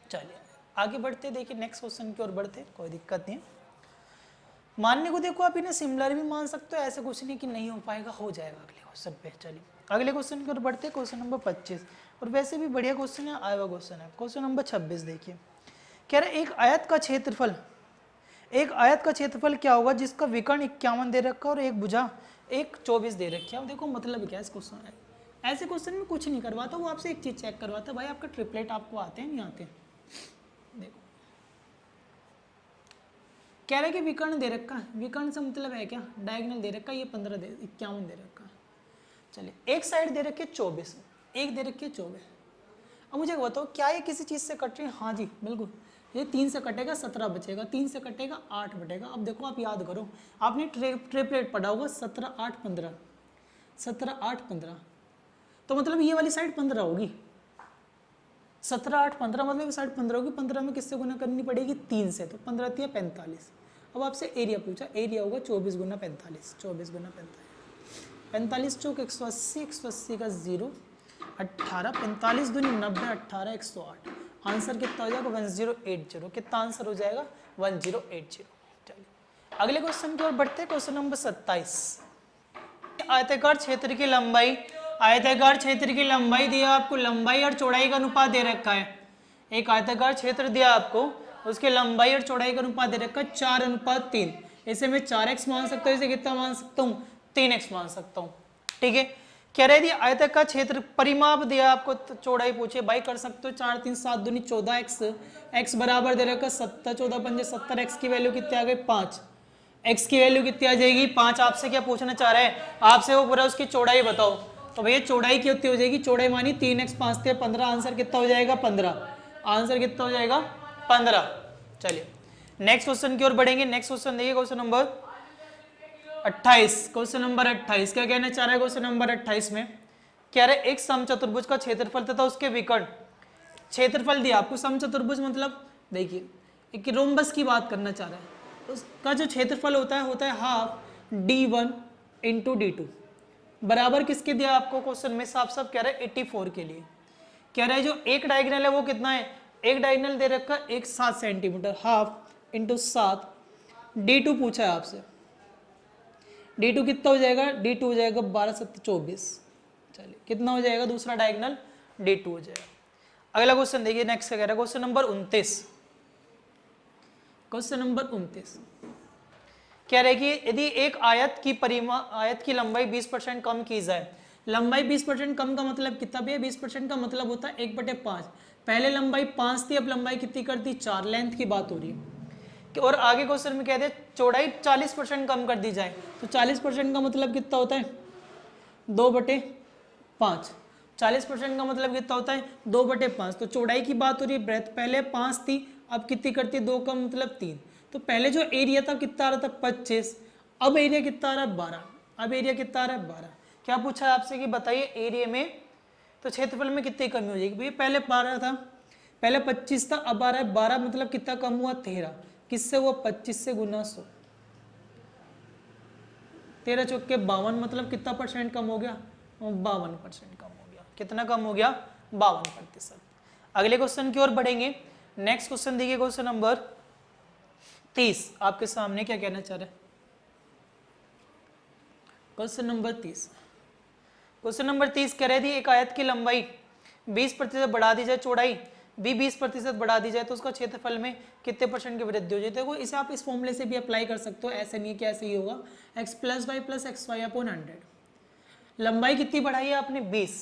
चलिए आगे बढ़ते, देखिए नेक्स्ट क्वेश्चन की ओर बढ़ते, कोई दिक्कत नहीं है। मानने को देखो आप इन्हें सिमिलर भी मान सकते हो, ऐसा कुछ नहीं कि नहीं हो पाएगा, हो जाएगा अगले क्वेश्चन पे। चलिए अगले क्वेश्चन की ओर बढ़ते, क्वेश्चन नंबर 25, और वैसे भी बढ़िया क्वेश्चन है, आया हुआ क्वेश्चन है। क्वेश्चन नंबर 26 देखिए, कह रहे एक आयत का क्षेत्रफल क्या होगा जिसका विकर्ण 51 दे रखा है और एक भुजा 24 दे रखी है। अब देखो मतलब क्या है इस क्वेश्चन है, ऐसे क्वेश्चन में कुछ नहीं करवाता, वो आपसे एक चीज चेक करवाता है, भाई आपका ट्रिपलेट आपको आते हैं नहीं आते। देखो कह रहा है कि विकर्ण दे रखा है, विकर्ण से मतलब है क्या डायगोनल दे रखा है, ये 51 दे रखा है। चलिए एक साइड दे रखी है 24, एक दे रखी है 24। अब मुझे बताओ क्या ये किसी चीज़ से कट रही है, हाँ जी बिल्कुल, ये 3 से कटेगा 17 बचेगा, 3 से कटेगा 8 बटेगा। अब देखो आप याद करो, आपने ट्रिपलेट पढ़ा होगा 17 8 15, 17 8 15, तो मतलब ये वाली साइड 15 होगी, 17 8 15 मतलब ये साइड 15 होगी। 15 में किससे गुना करनी पड़ेगी 3 से, तो 15 3 45। अब आपसे एरिया पूछा, एरिया होगा 24 गुना 45, 24 गुना 45, 45 चौक 180, 180 का 0 18, 45 दूनी 90, 18 108, आंसर कितना हो जाएगा 1080। कितना आंसर हो जाएगा 1080। चलिए अगले क्वेश्चन की ओर बढ़ते हैं, क्वेश्चन नंबर 27। आयताकार क्षेत्र की लंबाई आयताकार क्षेत्र की लंबाई दिया आपको, लंबाई और चौड़ाई का अनुपात दे रखा है। एक आयताकार क्षेत्र दिया आपको, उसके लंबाई और चौड़ाई का अनुपात दे रखा है 4:3। इसे मैं 4x मान सकता हूँ, इसे कितना मान सकता हूँ 3x मान सकता हूँ। ठीक है, कह रहे थी आयताकार क्षेत्र परिमाप दिया आपको, तो चौड़ाई पूछे भाई कर सकते हो 4 3 7 दूनी 14x, x बराबर दे रखा 70, 14 पंजे 70, x की वैल्यू कितनी आ गई 5, x की वैल्यू कितनी आ जाएगी 5। आपसे क्या पूछना चाह रहा है, आपसे वो पूरा उसकी चौड़ाई बताओ, तो भैया चौड़ाई कितनी हो जाएगी, चौड़ाई मानी 3x 5 थे 15, आंसर कितना हो जाएगा 15, आंसर कितना हो जाएगा 15। चलिए नेक्स्ट क्वेश्चन की ओर बढ़ेंगे। नेक्स्ट क्वेश्चन देखिए, क्वेश्चन नंबर 28। क्वेश्चन नंबर 28 क्या कहना चाह रहा है, क्वेश्चन नंबर 28 में कह रहे एक समचतुर्भुज का क्षेत्रफल तथा उसके विकर्ण, क्षेत्रफल दिया आपको, समचतुर्भुज मतलब देखिए एक रोम्बस की बात करना चाह रहा है, उसका जो क्षेत्रफल होता है हाफ d1 इंटू d2 बराबर किसके दिया आपको, क्वेश्चन में साफ साफ कह रहा है 84 के लिए। कह रहा है जो एक डायगोनल है वो कितना है, एक डायगोनल दे रखा है एक 7 सेंटीमीटर, हाफ इंटू 7, d2 पूछा है आपसे, d2 कितना हो जाएगा, d2 हो जाएगा 12 7 24। चलिए कितना हो जाएगा दूसरा डायगोनल, d2 हो जाएगा। अगला क्वेश्चन देखिए, नेक्स्ट क्या कह रहा है, क्वेश्चन नंबर 29। क्वेश्चन नंबर 29 कह रहे कि यदि एक आयत की लंबाई 20% कम की जाए, लंबाई 20% कम का मतलब कितना भी है, 20% का मतलब होता है 1/5। पहले लंबाई 5 थी, अब लंबाई कितनी कर दी 4, लेंथ की बात हो रही है। और आगे क्वेश्चन में कहते हैं चौड़ाई 40% कम कर दी जाए, तो 40% का मतलब कितना होता है 2/5। 40% का मतलब कितना होता है 2/5। तो चौड़ाई की बात हो रही है, ब्रेथ पहले 5 थी, अब कितनी करती है 2 का मतलब 3। तो पहले जो एरिया था कितना आ रहा था 25, अब एरिया कितना आ रहा है 12, अब एरिया कितना आ रहा है 12। क्या पूछा है आपसे कि बताइए एरिया में तो क्षेत्रफल में कितनी कमी हो जाएगी, भैया पहले 12 था, पहले 25 था, अब आ रहा है 12, मतलब कितना कम हुआ 13, किससे हुआ 25 से गुना 100, 13 चौके 52, मतलब कितना परसेंट कम हो गया 52% कम हो गया। कितना कम हो गया 52%। अगले क्वेश्चन की ओर बढ़ेंगे। नेक्स्ट क्वेश्चन देखिए, क्वेश्चन नंबर 30 आपके सामने क्या कहना चाह रहा है, क्वेश्चन नंबर 30। क्वेश्चन नंबर 30 कह रहे थे एक आयत की लंबाई 20% बढ़ा दी जाए, चौड़ाई भी 20% बढ़ा दी जाए तो उसका क्षेत्रफल में कितने परसेंट की वृद्धि हो जाए। देखो इसे आप इस फॉर्मूले से भी अप्लाई कर सकते हो, ऐसे नहीं कि ऐसे ही होगा, x + y + xy अपॉन 100। लंबाई कितनी बढ़ाई है आपने 20,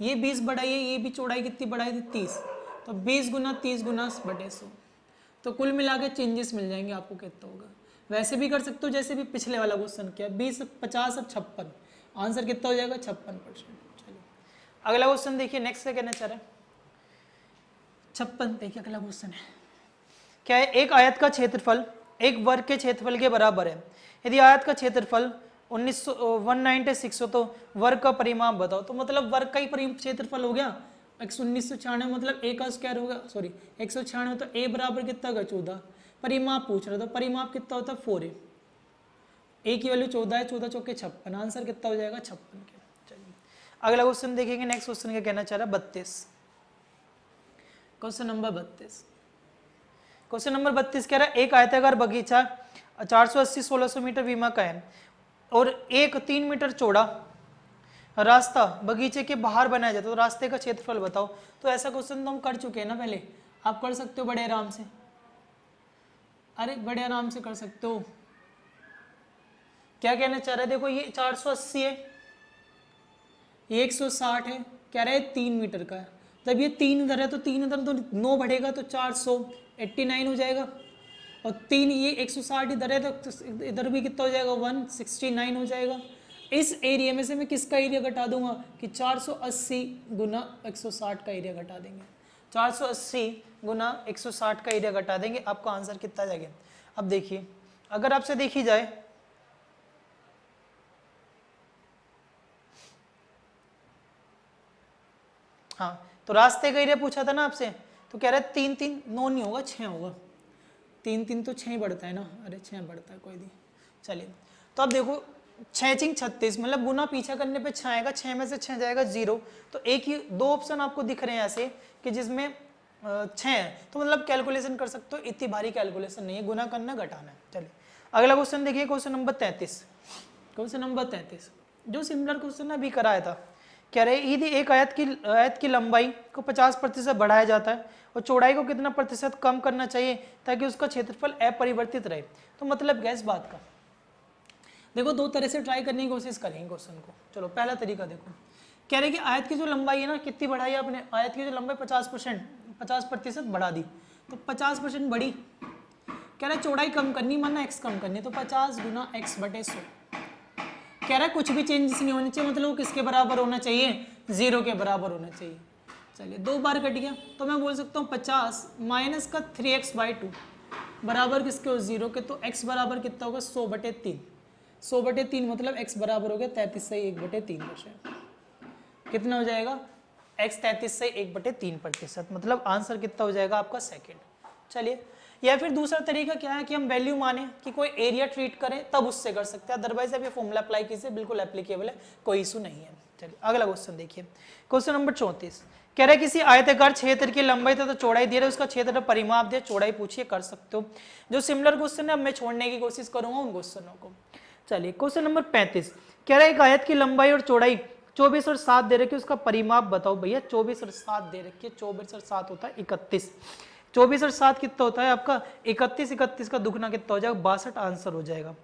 ये 20 बढ़ाई है, ये भी चौड़ाई कितनी बढ़ाई थी 30, तो 20 गुना 30 गुना 100, तो कुल मिला के चेंजेस मिल जाएंगे आपको कितना होगा। वैसे भी कर सकते हो जैसे भी पिछले वाला क्वेश्चन किया, 20 50 और 56, आंसर कितना हो जाएगा 56%। चलिए अगला क्वेश्चन देखिए, नेक्स्ट क्या कहना चाह रहा है 56। देखिए अगला क्वेश्चन है क्या है, एक आयत का क्षेत्रफल एक वर्ग के क्षेत्रफल के बराबर है। यदि आयत का क्षेत्रफल 196 हो तो वर्ग का परिमाप बताओ। तो मतलब वर्ग का ही क्षेत्रफल हो गया 1996, मतलब a का स्क्वायर होगा, सॉरी 196, तो a बराबर कितना होगा 14। परिमाप पूछ रहा था, परिमाप कितना होता है 4a, a की वैल्यू 14 है, 14 चौके 56, आंसर कितना हो जाएगा 56 के। चलिए अगला क्वेश्चन देखेंगे। नेक्स्ट क्वेश्चन क्या कहना चाह रहा है 32। Question number 32। क्वेश्चन नंबर 32 कह रहा है एक आयताकार बगीचा 480-1600 मीटर विमा का है और एक 3 मीटर चौड़ा रास्ता बगीचे के बाहर बनाया जाता है, तो रास्ते का क्षेत्रफल बताओ। तो ऐसा क्वेश्चन तो हम कर चुके हैं ना पहले, आप कर सकते हो बड़े आराम से, अरे बड़े आराम से कर सकते हो। क्या कहना चाह रहे हैं, देखो ये 480 है, ये 160 है, कह रहे हैं 3 मीटर का है, जब ये 3 इधर है तो 3 इधर तो 9 बढ़ेगा तो 489 हो जाएगा, और 3 ये 160 इधर है तो इधर भी कितना हो जाएगा 169 हो जाएगा। इस एरिया में से मैं किसका एरिया घटा दूंगा कि 480 गुना 160 का एरिया घटा देंगे, 480 गुना 160 का एरिया घटा देंगे, आपका आंसर कितना जाएगा। अब देखिए अगर आपसे देखी जाए हाँ, तो रास्ते का एरिया पूछा था ना आपसे, तो कह रहा है 3 3 9 नहीं होगा 6 होगा, 3 3 तो 6 बढ़ता है ना, अरे 6 बढ़ता है कोई नहीं। चलिए तो अब देखो 6 6 36, मतलब गुना पीछा करने पे 6 आएगा, 6 में से 6 जाएगा 0, तो एक ही 2 ऑप्शन आपको दिख रहे हैं ऐसे कि जिसमें 6 है, तो मतलब कैलकुलेशन कर सकते हो, इतनी भारी कैलकुलेशन नहीं है, गुना करना घटाना है। चलिए अगला क्वेश्चन देखिए, क्वेश्चन नंबर 33। क्वेश्चन नंबर 33 जो सिमिलर क्वेश्चन अभी कराया था, कह रहे यदि एक आयत की लंबाई को 50% बढ़ाया जाता है और चौड़ाई को कितना प्रतिशत कम करना चाहिए ताकि उसका क्षेत्रफल अपरिवर्तित रहे। तो मतलब क्या इस बात का, देखो दो तरह से ट्राई करने की कोशिश करेंगे क्वेश्चन को। चलो पहला तरीका देखो, कह रहे कि आयत की जो लंबाई है ना कितनी बढ़ाई आपने, आयत की जो लंबाई 50% बढ़ा दी, तो 50% बढ़ी। कह रहा है चौड़ाई कम करनी माना एक्स कम करनी, तो 50 गुना एक्स बटे 100। कह रहा है कुछ भी चेंजेस नहीं होने चाहिए, मतलब वो किसके बराबर होना चाहिए, 0 के बराबर होना चाहिए। चलिए 2 बार कट गया तो मैं बोल सकता हूँ 50 माइनस का 3x/2 बराबर किसके हो, 0 के। तो x बराबर कितना होगा, 100/3। 100/3 मतलब x बराबर हो गया 33/1/3%। कितना हो जाएगा, x 33/1/3%, मतलब आंसर कितना हो जाएगा आपका सेकेंड। चलिए, या फिर दूसरा तरीका क्या है कि हम वैल्यू माने कि कोई एरिया ट्रीट करें तब उससे कर सकते हैं, अदरवाइज अब ये फॉर्मूला अप्लाई कीजिए, बिल्कुल एप्लीकेबल है, कोई इशू नहीं है। चलिए अगला क्वेश्चन देखिए, क्वेश्चन नंबर 34 कह रहा है किसी आयताकार क्षेत्र की लंबाई तथा चौड़ाई दे रहे उसका क्षेत्र परिमाप दे, चौड़ाई पूछिए, कर सकते हो। जो सिमिलर क्वेश्चन है अब मैं छोड़ने की कोशिश करूंगा उन क्वेश्चनों को। चलिए क्वेश्चन नंबर 35 कह रहा है एक आयत की लंबाई और चौड़ाई 24 और 7 दे रखी है, उसका परिमाप बताओ। भैया 24 और 7 दे रखी है, 24 और 7 होता है 31, 24 और 7 कितना होता है आपका 31, 31 का दुगना कितना हो जाएगा 62, आंसर हो जाएगा।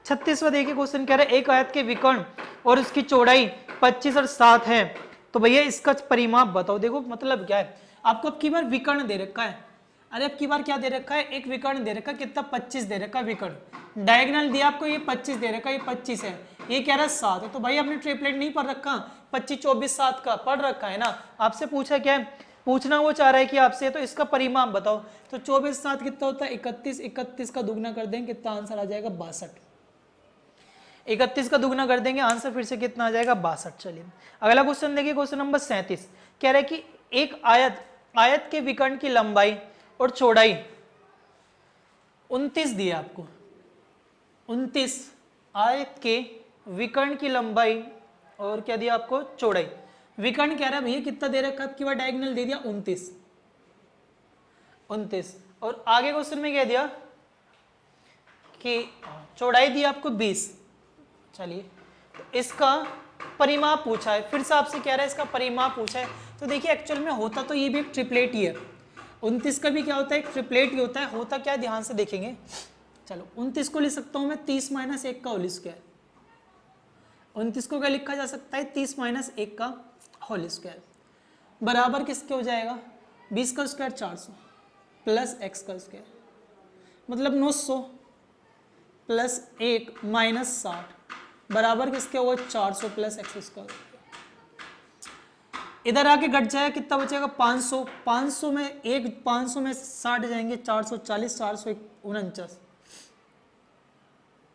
36वां देखिए क्वेश्चन कह रहा है एक आयत के विकर्ण और उसकी चौड़ाई 25 और 7 है, तो भैया इसका परिमाप बताओ। देखो मतलब क्या है, आपको अब की बार विकर्ण दे रखा है, अरे अब की बार क्या दे रखा है, एक विकर्ण दे रखा है, कितना 25 दे रखा है विकर्ण, डायगोनल दिया आपको ये 25 दे रखा है, ये 25 है, ये कह रहा है 7 है, तो भाई आपने ट्रिपलेट नहीं पढ़ रखा, 25 24 7 का पढ़ रखा है ना। आपसे पूछा क्या है, पूछना वो चाह रहा है कि आपसे, तो इसका परिमाप बताओ। तो 24 7 कितना होता है 31, 31 का दुगना कर देंगे कितना आंसर आ जाएगा 62, 31 का दुगना कर देंगे आंसर फिर से कितना आ जाएगा 62। चलिए अगला क्वेश्चन देखिए, क्वेश्चन नंबर 37 कह रहा है कि एक आयत के विकर्ण की लंबाई और चौड़ाई 29 दिया आपको, 29 आयत के विकर्ण की लंबाई और क्या दिया आपको, चौड़ाई। विकर्ण कह रहा है भैया कितना दे रखा है, आपकी बार डायगोनल दे दिया 29, 29 और आगे क्वेश्चन में क्या दिया कि चौड़ाई दी आपको 20। चलिए तो इसका परिमाप पूछा है, फिर से आपसे कह रहा है इसका परिमाप पूछा है। तो देखिए एक्चुअल में होता तो ये भी एक ट्रिपलेट ही है, 29 का भी क्या होता है एक ट्रिपलेट ही होता है, होता क्या ध्यान से देखेंगे। चलो 29 को लिख सकता हूं मैं 30 - 1 का होल स्क्वायर, 29 को क्या लिखा जा सकता है 30 - 1 का होल स्क्वायर बराबर किसके हो जाएगा 20 का स्क्वायर 400 प्लस x का स्क्वायर, मतलब 900 प्लस 1 माइनस 60 बराबर किसके हुआ 400 प्लस एक्स स्क्वायर। इधर आके घट जाएगा कितना बचेगा 500, 500 में 500 में 60 जाएंगे 440, 449,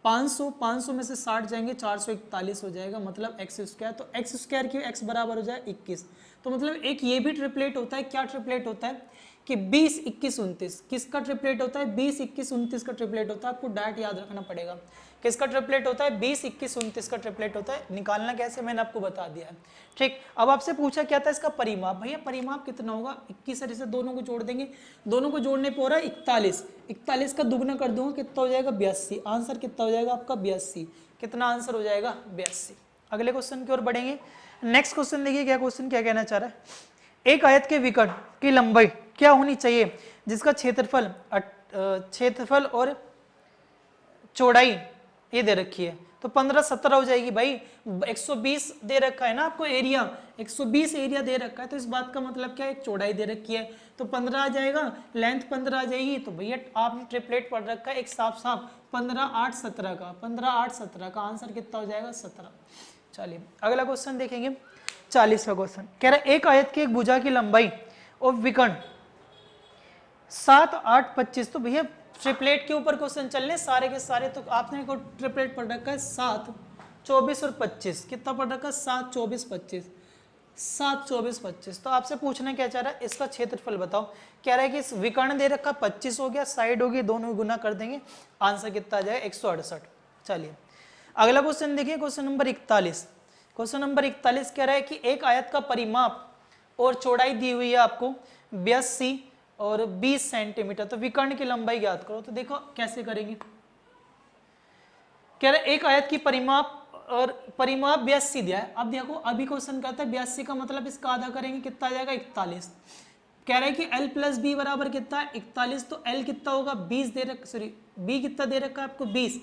500 में से 60 जाएंगे 441 हो जाएगा, मतलब एक्स स्क्वायर। तो एक्स स्क्वायर की एक्स बराबर हो जाए 21। तो मतलब एक ये भी ट्रिपलेट होता है, क्या ट्रिपलेट होता है कि 20 21 29, किसका ट्रिपलेट होता है 20 21 29 का ट्रिपलेट होता है। आपको डायरेक्ट याद रखना पड़ेगा किसका ट्रिपलेट होता है 20 21 29 का ट्रिपलेट होता है। निकालना कैसे मैंने आपको बता दिया है, ठीक। अब आपसे पूछा क्या था इसका परिमाप, भैया परिमाप कितना होगा 21 से दोनों को जोड़ देंगे, दोनों को जोड़ने पर हो रहा है 41, 41 का दुगना कर दूंगा कितना हो जाएगा 82, आंसर कितना हो जाएगा आपका 82, कितना आंसर हो जाएगा 82। अगले क्वेश्चन की ओर बढ़ेंगे। नेक्स्ट क्वेश्चन देखिए क्या क्वेश्चन क्या कहना चाह रहा है, एक आयत के विकर्ण की लंबाई क्या होनी चाहिए जिसका क्षेत्रफल और चौड़ाई ये दे रखी है, तो 15 17 हो जाएगी भाई। 120 दे रखा है ना आपको एरिया, 120 एरिया दे रखा है, तो इस बात का मतलब क्या है एक चौड़ाई दे रखी है तो 15 आ जाएगा, लेंथ 15 आ जाएगी। तो भैया आपने ट्रिपलेट पढ़ रखा है एक साफ 15 8 17 का, 15 8 17 का आंसर कितना हो जाएगा 17। चलिए अगला क्वेश्चन देखेंगे 40वां क्वेश्चन कह रहा है एक आयत की एक भुजा की लंबाई और विकर्ण 7 8 25, तो भैया ट्रिपलेट के ऊपर क्वेश्चन चल रहे सारे के सारे, तो आपने को ट्रिपलेट पढ़ रखा है 7 24 और 25, कितना पढ़ रखा है 7 24 25, 7 24 25। तो आपसे पूछना क्या चाह रहा है इसका क्षेत्रफल बताओ। कह रहा है कि इस विकर्ण दे रखा 25 हो गया, साइड होगी दोनों गुना कर देंगे, आंसर कितना आ जाएगा 168। चलिए अगला क्वेश्चन देखिए क्वेश्चन नंबर 41। क्वेश्चन नंबर 41 कह रहा है कि एक आयत का परिमाप और चौड़ाई दी हुई है आपको 82 और 20 सेंटीमीटर, तो विकर्ण की लंबाई ज्ञात करो। तो देखो कैसे करेंगे, कह रहे एक आयत की परिमाप और परिमाप 82 दिया है। अब देखो अभी क्वेश्चन कहता है 82 का मतलब इसका आधा करेंगे कितना आ जाएगा 41। कह रहा है कि L प्लस बी बराबर कितना है 41, तो L कितना होगा 20 दे रखा, सॉरी B कितना दे रखा है आपको 20,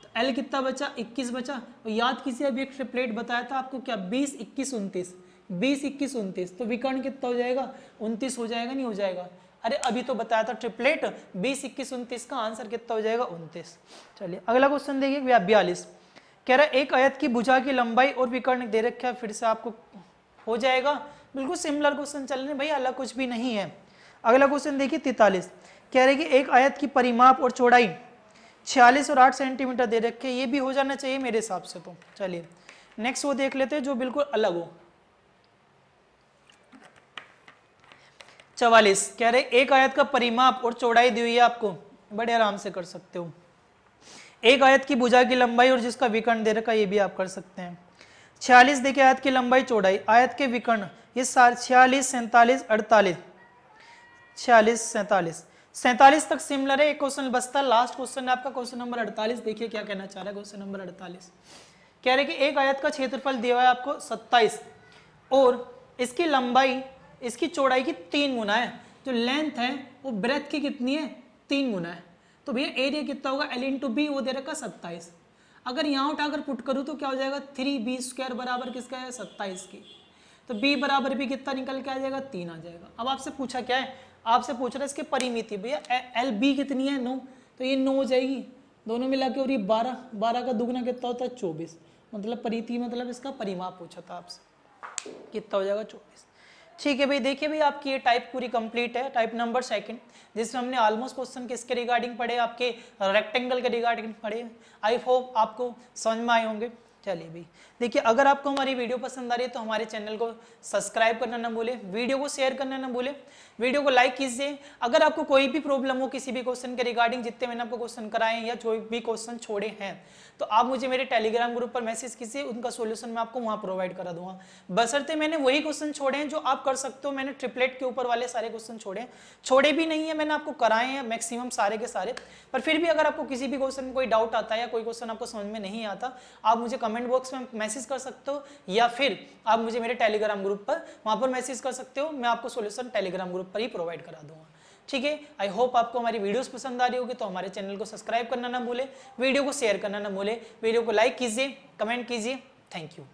तो L कितना बचा 21 बचा। और याद कीजिए अभी एक ट्रिपलेट बताया था आपको क्या 20 21 29, 20 21 29, तो विकर्ण कितना हो जाएगा 29 हो जाएगा, नहीं हो जाएगा? अरे अभी तो बताया था ट्रिपलेट 20 21 29 का आंसर कितना हो जाएगा 29। चलिए अगला क्वेश्चन देखिए 42। कह रहा है एक आयत की भुजा की लंबाई और विकर्ण दे रखा है, फिर से आपको हो जाएगा, बिल्कुल सिमिलर क्वेश्चन चल रहे भाई, अलग कुछ भी नहीं है। अगला क्वेश्चन देखिए 43। कह रहे कि एक आयत की परिमाप और चौड़ाई 46 और 8 सेंटीमीटर दे रखे, ये भी हो जाना चाहिए मेरे हिसाब से। तो चलिए नेक्स्ट वो देख लेते हैं जो बिल्कुल अलग हो। 44 कह रहे एक आयत का परिमाप और चौड़ाई दी हुई है आपको, बड़े आराम से कर सकते हो। एक आयत की भुजा की लंबाई और जिसका विकर्ण दे रखा, ये भी आप कर सकते हैं। 46 देखिए आयत की लंबाई चौड़ाई, आयत के विकर्ण ये 46 47 48, 46 47 47 तक सिमिलर है। एक क्वेश्चन बचता है, लास्ट क्वेश्चन है आपका क्वेश्चन नंबर 48। देखिए क्या कहना चाह रहा है क्वेश्चन नंबर 48। कह रहे कि एक आयत का क्षेत्रफल दिया हुआ है आपको 27 और इसकी लंबाई इसकी चौड़ाई की 3 गुना है, जो लेंथ है वो ब्रेथ की कितनी है 3 गुना है। तो भैया एरिया कितना होगा L इंटू बी, वो दे रखा 27। अगर यहाँ उठाकर पुट करूँ तो क्या हो जाएगा 3b² बराबर किसका है 27 की, तो b बराबर भी कितना निकल के आ जाएगा 3 आ जाएगा। अब आपसे पूछा क्या है, आपसे पूछ रहा है इसके परिमिति, भैया LB कितनी है 9, तो ये 9 हो जाएगी, दोनों मिला के, और ये 12, 12 का दुगना कितना होता है 24, मतलब परिमिति मतलब इसका परिमाप पूछा था आपसे, कितना हो जाएगा 24। ठीक है भाई, देखिए भाई आपकी ये टाइप पूरी कंप्लीट है, टाइप नंबर 2, जिसमें हमने ऑलमोस्ट क्वेश्चन किसके रिगार्डिंग पढ़े, आपके रेक्टेंगल के रिगार्डिंग पढ़े। आई होप आपको समझ में आए होंगे। चलिए भाई देखिए, अगर आपको हमारी वीडियो पसंद आ रही है तो हमारे चैनल को सब्सक्राइब करना ना भूले, वीडियो को शेयर करना ना भूले, वीडियो को लाइक कीजिए। अगर आपको कोई भी प्रॉब्लम हो किसी भी क्वेश्चन के रिगार्डिंग, जितने मैंने आपको क्वेश्चन कराए हैं या जो भी क्वेश्चन छोड़े हैं, तो आप मुझे मेरे टेलीग्राम ग्रुप पर मैसेज कीजिए, उनका सोल्यूशन मैं आपको वहां प्रोवाइड करा दूंगा। बशर्ते मैंने वही क्वेश्चन छोड़े हैं जो आप कर सकते हो। मैंने ट्रिपलेट के ऊपर वाले सारे क्वेश्चन छोड़े भी नहीं है, मैंने आपको कराए हैं मैक्सिमम सारे के सारे। पर फिर भी अगर आपको किसी भी क्वेश्चन में कोई डाउट आता है या कोई क्वेश्चन आपको समझ में नहीं आता, आप मुझे कमेंट बॉक्स में मैसेज कर सकते हो, या फिर आप मुझे मेरे टेलीग्राम ग्रुप पर वहां पर मैसेज कर सकते हो। मैं आपको सोल्यूशन टेलीग्राम ग्रुप पर ही प्रोवाइड करा दूंगा। ठीक है, आई होप आपको हमारी वीडियोस पसंद आ रही होगी, तो हमारे चैनल को सब्सक्राइब करना ना भूले, वीडियो को शेयर करना ना भूले, वीडियो को लाइक कीजिए, कमेंट कीजिए। Thank you.